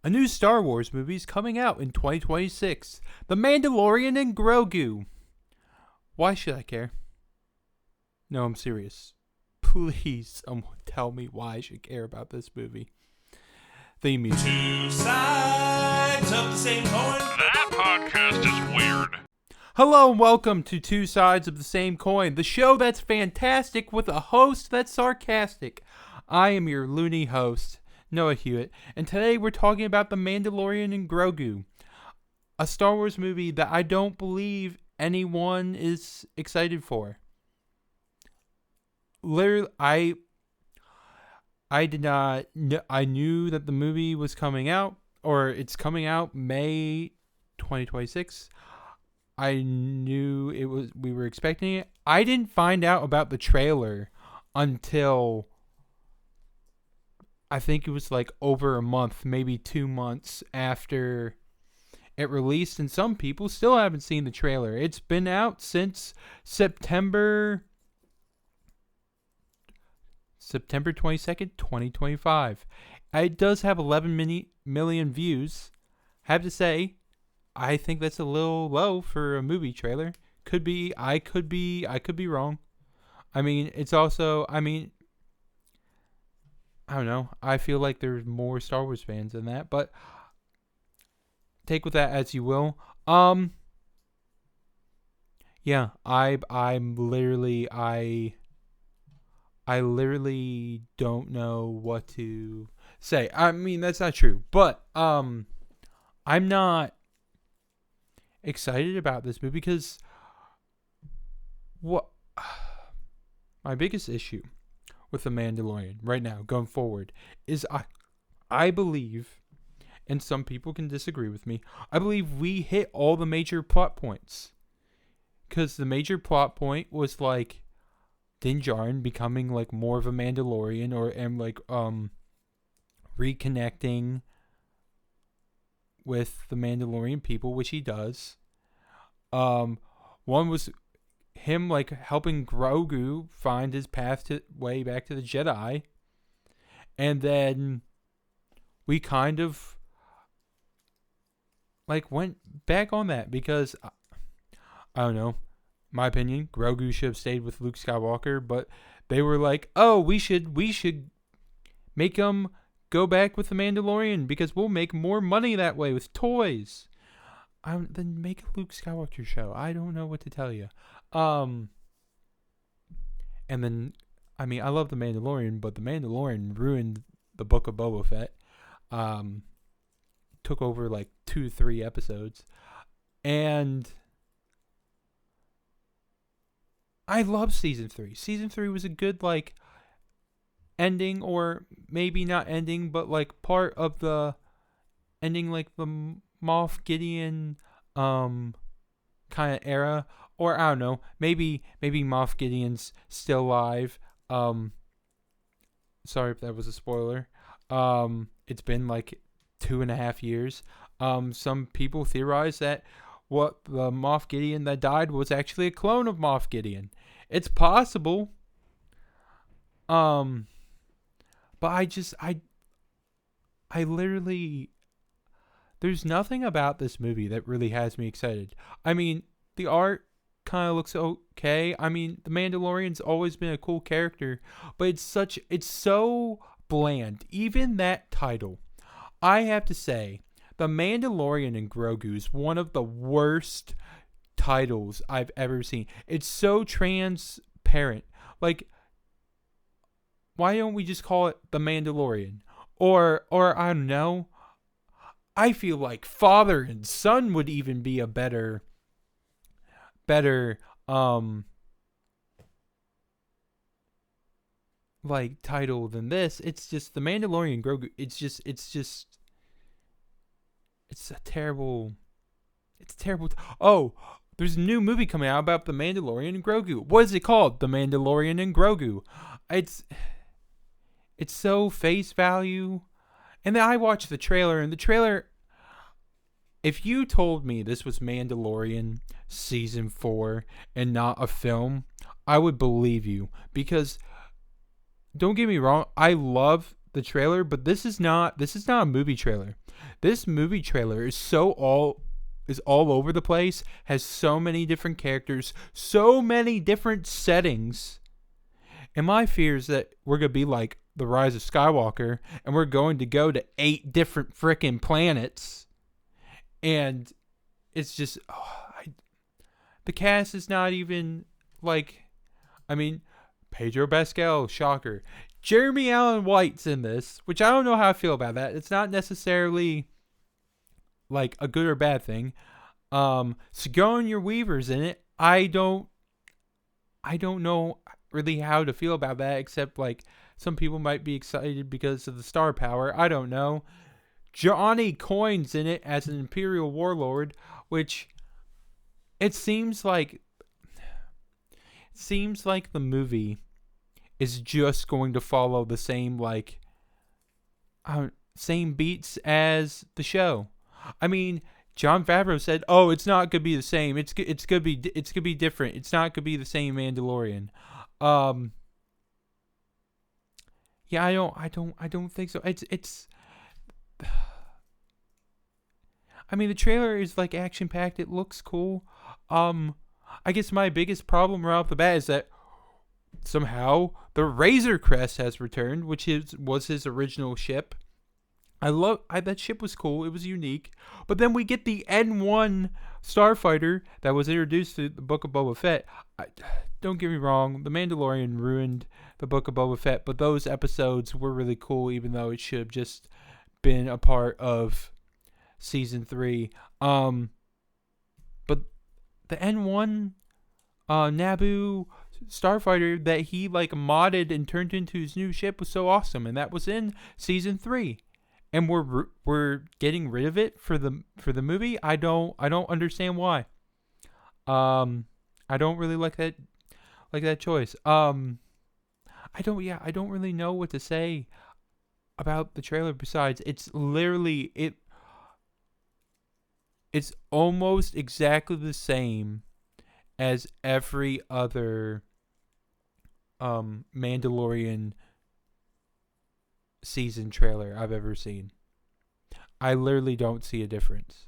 A new Star Wars movie is coming out in 2026. The Mandalorian and Grogu. Why should I care? No, I'm serious. Please, someone tell me why I should care about this movie. Theme music. Two sides of the same coin. That podcast is weird. Hello and welcome to Two Sides of the Same Coin, the show that's fantastic with a host that's sarcastic. I am your loony host, Noah Hewitt, and today we're talking about The Mandalorian and Grogu, a Star Wars movie that I don't believe anyone is excited for. Literally, I did not. I knew that the movie was coming out, or it's coming out May 2026. I knew it was. We were expecting it. I didn't find out about the trailer until I think it was like over a month, maybe 2 months after it released, and some people still haven't seen the trailer. It's been out since September 22nd, 2025. It does have 11 million views. Have to say, I think that's a little low for a movie trailer. Could be. I could be wrong. I mean, it's also. I don't know. I feel like there's more Star Wars fans than that, but take with that as you will. Yeah, I'm literally I literally don't know what to say. I mean, that's not true, but I'm not excited about this movie because what my biggest issue with The Mandalorian right now going forward is I believe, and some people can disagree with me, I believe we hit all the major plot points. Because the major plot point was like Din Djarin becoming like more of a Mandalorian and like reconnecting with the Mandalorian people, which he does. One was him like helping Grogu find his way back to the Jedi. And then we kind of like went back on that because I don't know. My opinion, Grogu should have stayed with Luke Skywalker, but they were like, "Oh, we should make him go back with the Mandalorian because we'll make more money that way with toys." Then make a Luke Skywalker show. I don't know what to tell you. And then, I mean, I love the Mandalorian, but the Mandalorian ruined the Book of Boba Fett. Took over like 2-3 episodes, and I love season 3. Season 3 was a good like ending, or maybe not ending, but like part of the ending, like the Moff Gideon kind of era, or I don't know, maybe Moff Gideon's still alive. Sorry if that was a spoiler. It's been like 2.5 years. Some people theorize that what the Moff Gideon that died was actually a clone of Moff Gideon. It's possible. But I literally, there's nothing about this movie that really has me excited. I mean, the art kind of looks okay. I mean, the Mandalorian's always been a cool character, but it's so bland. Even that title, I have to say, The Mandalorian and Grogu is one of the worst titles I've ever seen. It's so transparent. Like, why don't we just call it The Mandalorian? Or I don't know. I feel like Father and Son would even be a better like title than this. It's just The Mandalorian and Grogu. It's terrible. Oh, there's a new movie coming out about The Mandalorian and Grogu. What is it called? The Mandalorian and Grogu. It's so face value. And then I watched the trailer, and the trailer, if you told me this was Mandalorian season 4 and not a film, I would believe you. Because, don't get me wrong, I love the trailer, but this is not a movie trailer. This movie trailer is all over the place, has so many different characters, so many different settings. And my fear is that we're going to be like The Rise of Skywalker, and we're going to go to 8 different frickin' planets. And it's just, the cast is not even like, I mean, Pedro Pascal, shocker. Jeremy Allen White's in this, which I don't know how I feel about that. It's not necessarily like a good or bad thing. Sigourney Weaver's in it. I don't know really how to feel about that, except like some people might be excited because of the star power. I don't know. Johnny Coyne's in it as an Imperial warlord, which it seems like the movie is just going to follow the same same beats as the show. I mean, Jon Favreau said, "Oh, it's not gonna be the same. It's gonna be different. It's not gonna be the same Mandalorian." Yeah, I don't think so. It's. I mean, the trailer is like action packed. It looks cool. I guess my biggest problem right off the bat is that somehow the Razor Crest has returned, which was his original ship. That ship was cool. It was unique. But then we get the N1 starfighter that was introduced to the Book of Boba Fett. Don't get me wrong, The Mandalorian ruined the Book of Boba Fett, but those episodes were really cool, even though it should have just been a part of season 3. But the N1 Naboo starfighter that he like modded and turned into his new ship was so awesome, and that was in season 3. And we're getting rid of it for the movie. I don't understand why. I don't really like that choice. I don't really know what to say about the trailer besides it's literally it's almost exactly the same as every other Mandalorian season trailer I've ever seen. I literally don't see a difference.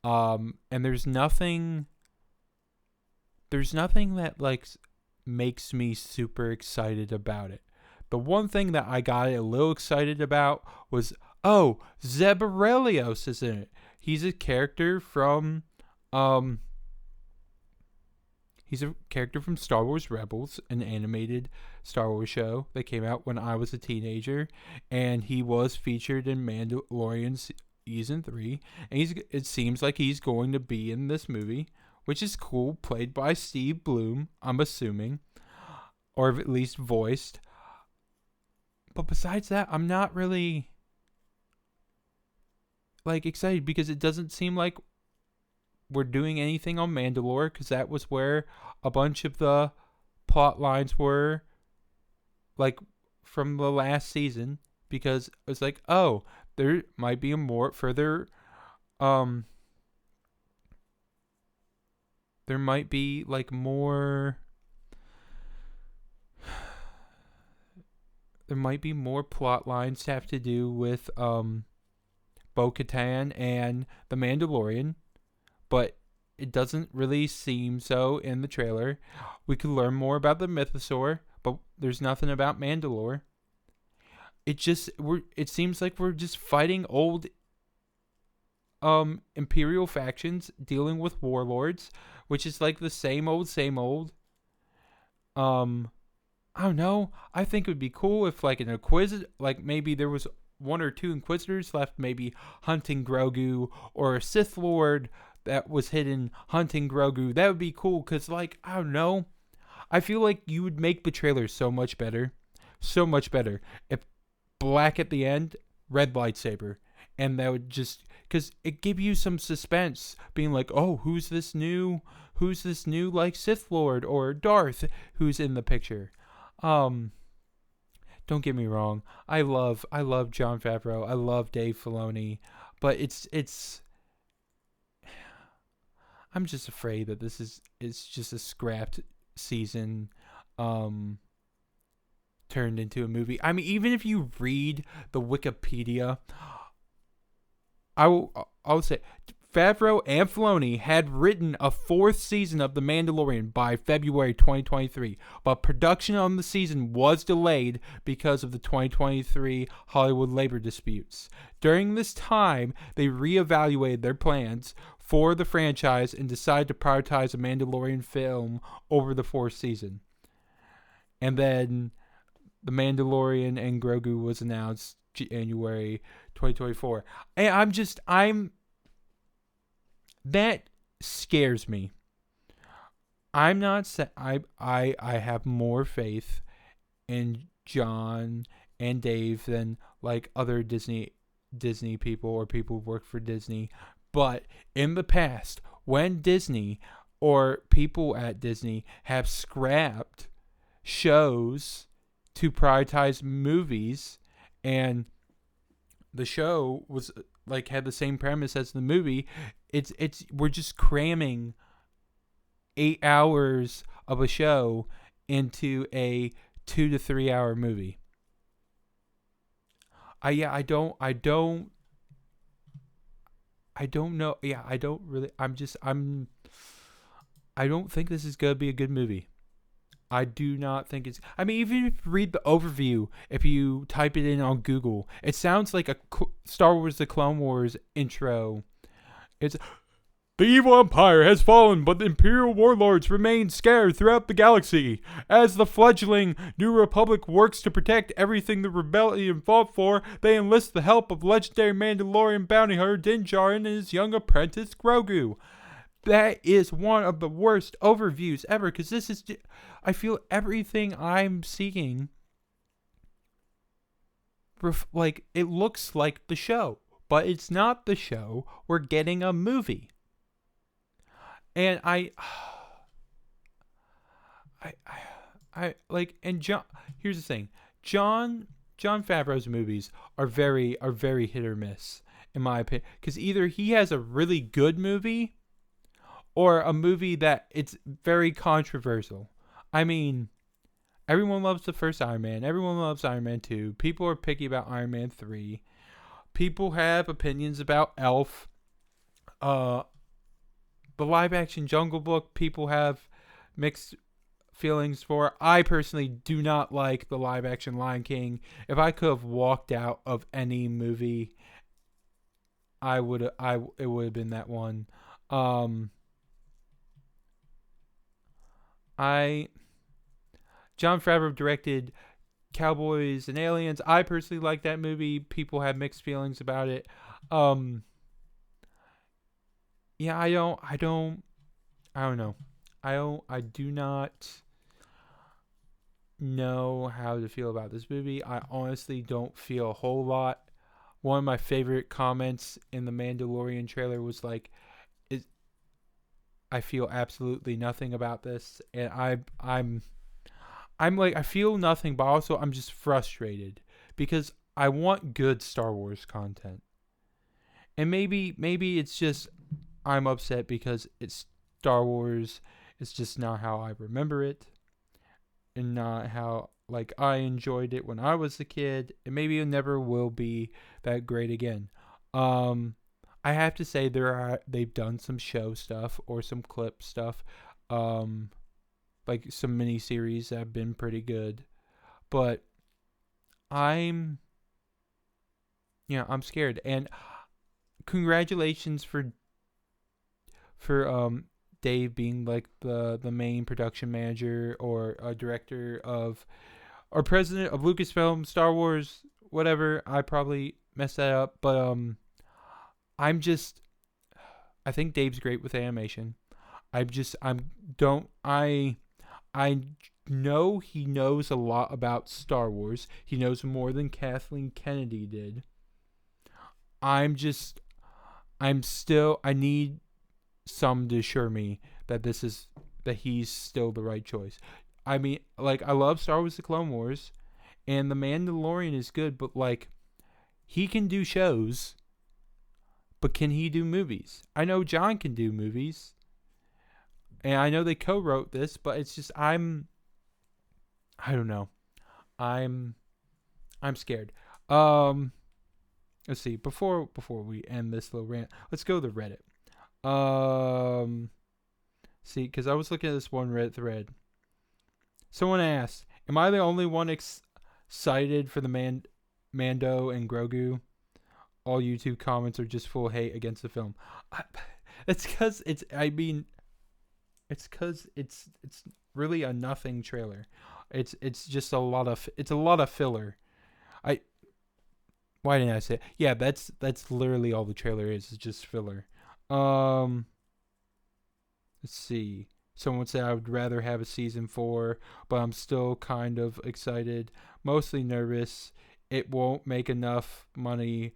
And there's nothing that like makes me super excited about it. The one thing that I got a little excited about was, Zeb Orrelios is in it. He's a character from Star Wars Rebels, an animated Star Wars show that came out when I was a teenager, and he was featured in Mandalorian season 3, and it seems like he's going to be in this movie, which is cool, played by Steve Bloom, I'm assuming, or at least voiced. But besides that, I'm not really like excited because it doesn't seem like we're doing anything on Mandalore, because that was where a bunch of the plot lines were, like, from the last season, because it was like, there might be there might be, like, more, there might be more plot lines to have to do with, Bo-Katan and the Mandalorian, but it doesn't really seem so in the trailer. We could learn more about the Mythosaur, but there's nothing about Mandalore. It seems like we're just fighting old Imperial factions, dealing with warlords, which is like the same old. I don't know. I think it would be cool if like an Inquisitor, like maybe there was 1 or 2 Inquisitors left, maybe hunting Grogu, or a Sith Lord that was hidden hunting Grogu. That would be cool, because, like, I don't know. I feel like you would make the trailer so much better. If black at the end, red lightsaber. And that would just, because it give you some suspense, being like, who's this new, like, Sith Lord or Darth who's in the picture. Don't get me wrong. I love Jon Favreau. I love Dave Filoni. But it's I'm just afraid that it's just a scrapped season. turned into a movie. I mean, even if you read the Wikipedia, I'll say Favreau and Filoni had written a 4th season of The Mandalorian by February 2023, but production on the season was delayed because of the 2023 Hollywood labor disputes. During this time, they reevaluated their plans for the franchise and decided to prioritize a Mandalorian film over the 4th season. And then The Mandalorian and Grogu was announced January 2024. And that scares me. I'm not I have more faith in John and Dave than like other Disney people or people who work for Disney. But in the past, when Disney or people at Disney have scrapped shows to prioritize movies, and the show was like had the same premise as the movie, we're just cramming 8 hours of a show into a 2 to 3 hour movie. I don't know. Yeah, I don't really. I don't think this is gonna be a good movie. I do not think it's. I mean, even if you read the overview, if you type it in on Google, it sounds like a Star Wars: The Clone Wars intro. It's the evil empire has fallen, but the Imperial warlords remain scattered throughout the galaxy. As the fledgling New Republic works to protect everything the rebellion fought for, they enlist the help of legendary Mandalorian bounty hunter Din Djarin and his young apprentice Grogu. That is one of the worst overviews ever, because this is, I feel everything I'm seeing, like, it looks like the show, but it's not the show. We're getting a movie. And here's the thing. John Favreau's movies are very hit or miss, in my opinion, because either he has a really good movie or a movie that it's very controversial. I mean, everyone loves the first Iron Man. Everyone loves Iron Man 2. People are picky about Iron Man 3. People have opinions about Elf. The live-action Jungle Book, people have mixed feelings for. I personally do not like the live-action Lion King. If I could have walked out of any movie, it would have been that one. Jon Favreau directed Cowboys and Aliens. I personally like that movie. People have mixed feelings about it. Yeah, I don't know. I do not know how to feel about this movie. I honestly don't feel a whole lot. One of my favorite comments in the Mandalorian trailer was like, I feel absolutely nothing about this, and I'm like, I feel nothing, but also I'm just frustrated because I want good Star Wars content. And maybe it's just I'm upset because it's Star Wars. It's just not how I remember it, and not how like I enjoyed it when I was a kid. And maybe it never will be that great again. I have to say they've done some show stuff or some clip stuff, like some mini series that have been pretty good, but I'm scared. And congratulations for Dave being like the main production manager or a director of or president of Lucasfilm, Star Wars, whatever. I probably messed that up, but I think Dave's great with animation. I know he knows a lot about Star Wars. He knows more than Kathleen Kennedy did. I need some to assure me that he's still the right choice. I mean, like, I love Star Wars: The Clone Wars, and The Mandalorian is good, but like, he can do shows. But can he do movies? I know John can do movies. And I know they co-wrote this, but it's just I don't know. I'm scared. Um, let's see. Before we end this little rant, let's go to Reddit. See, because I was looking at this one Reddit thread. Someone asked, "Am I the only one excited for the Mando and Grogu? All YouTube comments are just full hate against the film." It's because it's. I mean, it's because it's really a nothing trailer. It's just a lot of filler. Why didn't I say it? Yeah, that's literally all the trailer is. It's just filler. Let's see. Someone said I would rather have a season 4, but I'm still kind of excited. Mostly nervous. It won't make enough money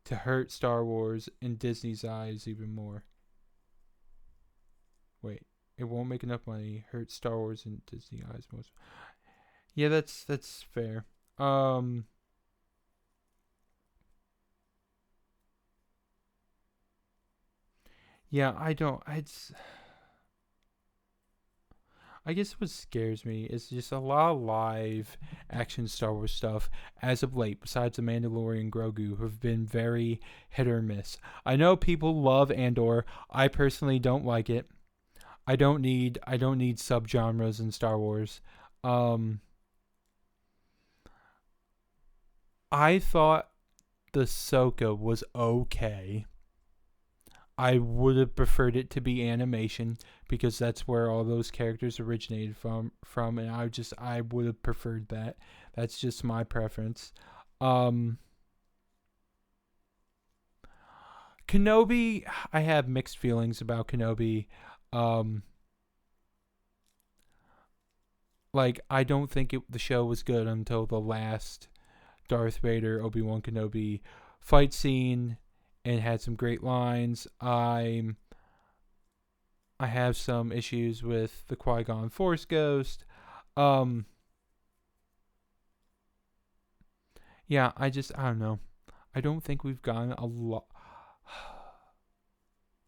to hurt Star Wars in Disney's eyes even more. Wait, it won't make enough money hurt Star Wars in Disney's eyes most. Yeah, that's fair. Yeah, I guess what scares me is just a lot of live action Star Wars stuff as of late, besides The Mandalorian and Grogu, who have been very hit or miss. I know people love Andor. I personally don't like it. I don't need subgenres in Star Wars. I thought the Ahsoka was okay. I would have preferred it to be animation because that's where all those characters originated from, and I would have preferred that. That's just my preference. Kenobi, I have mixed feelings about Kenobi. Like, I don't think the show was good until the last Darth Vader Obi-Wan Kenobi fight scene, and had some great lines. I have some issues with the Qui-Gon Force Ghost. Yeah, I don't know. I don't think we've gotten a lot.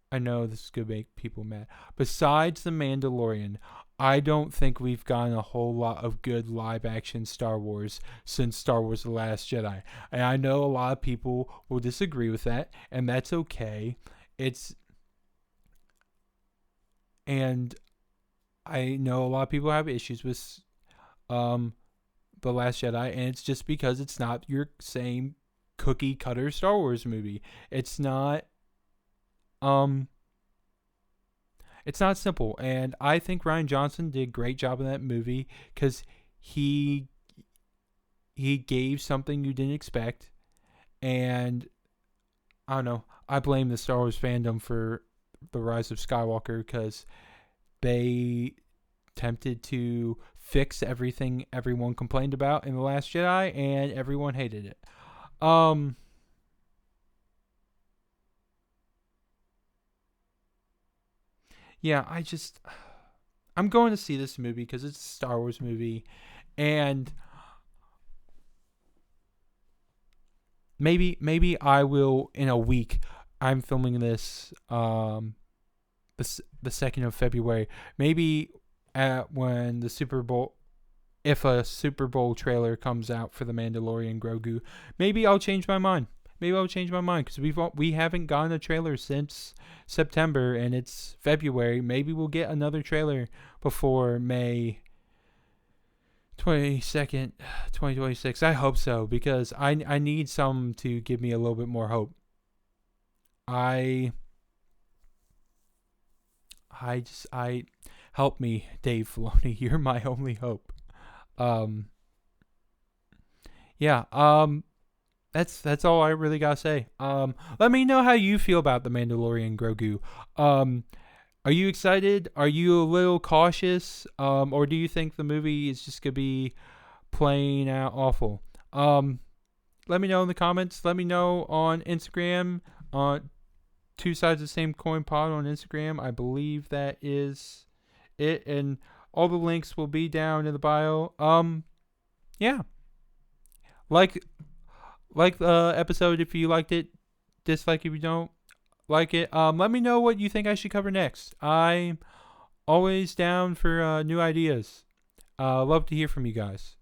I know this is going to make people mad. Besides The Mandalorian, I don't think we've gotten a whole lot of good live action Star Wars since Star Wars The Last Jedi. And I know a lot of people will disagree with that, and that's okay. And I know a lot of people have issues with The Last Jedi, and it's just because it's not your same cookie cutter Star Wars movie. It's not simple, and I think Rian Johnson did a great job in that movie because he gave something you didn't expect, and I don't know. I blame the Star Wars fandom for the Rise of Skywalker because they attempted to fix everything everyone complained about in The Last Jedi, and everyone hated it. Yeah, I'm going to see this movie because it's a Star Wars movie, and maybe I will in a week. I'm filming this the 2nd of February. Maybe when the Super Bowl, if a Super Bowl trailer comes out for The Mandalorian Grogu, maybe I'll change my mind. Because we haven't gotten a trailer since September, and it's February. Maybe we'll get another trailer before May 22nd, 2026. I hope so, because I need some to give me a little bit more hope. I help me, Dave Filoni. You're my only hope. That's all I really gotta say. Let me know how you feel about The Mandalorian Grogu. Are you excited? Are you a little cautious? Or do you think the movie is just gonna be plain out awful? Let me know in the comments. Let me know on Instagram, on Two Sides of the Same Coin Pod on Instagram. I believe that is it, and all the links will be down in the bio. Yeah. Like the episode if you liked it. Dislike if you don't like it. Let me know what you think I should cover next. I'm always down for new ideas. Love to hear from you guys.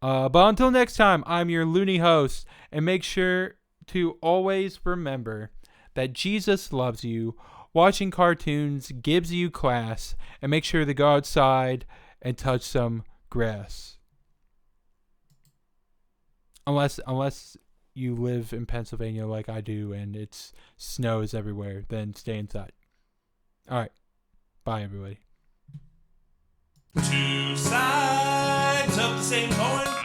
But until next time, I'm your loony host, and make sure to always remember that Jesus loves you. Watching cartoons gives you class, and make sure to go outside and touch some grass. Unless you live in Pennsylvania like I do and it snows everywhere, then stay inside. All right. Bye, everybody. Two sides of the same coin.